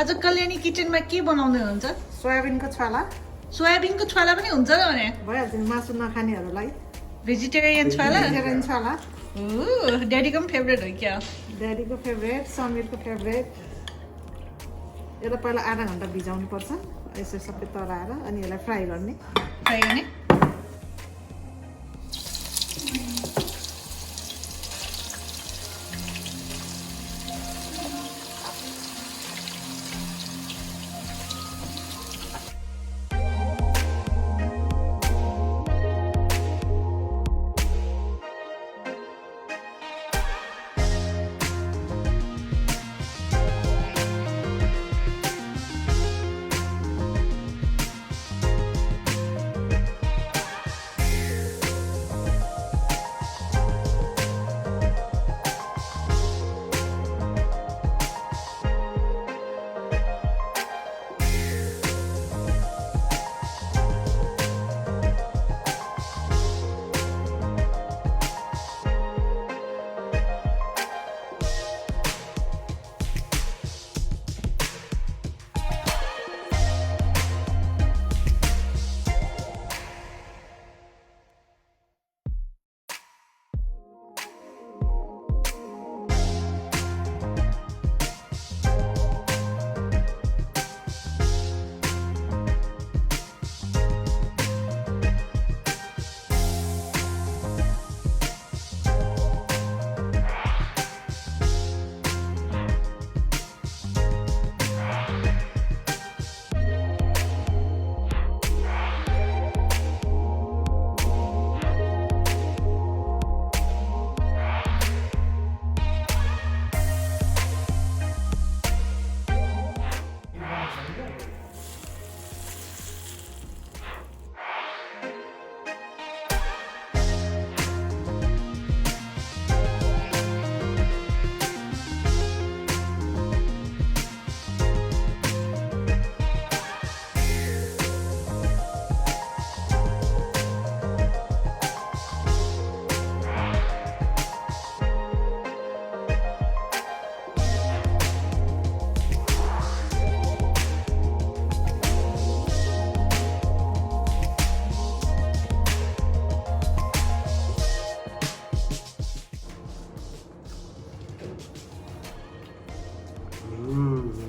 आज कल्याणी किचनमा के बनाउँदै हुन्छ सोयाबिनको छोला सोयाबिनको छोला पनि हुन्छ र भने भइहाल्छ नि मासु नखानेहरूलाई भेजिटेरियन छोला भेजिटेरियन छोला ड्याडीको पनि फेभरेट हो क्या ड्याडीको फेभरेट समीरको फेभरेट यसलाई पहिला आधा घन्टा भिजाउनु पर्छ यसो सबै तराएर अनि यसलाई फ्राई गर्ने फ्राई गर्ने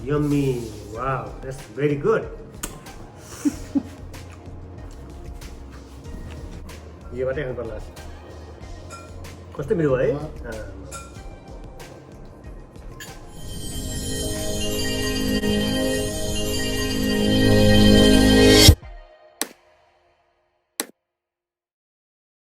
Yummy. Wow, that's very good. योबाटै खानु पर्ला कस्तो मिठो भयो है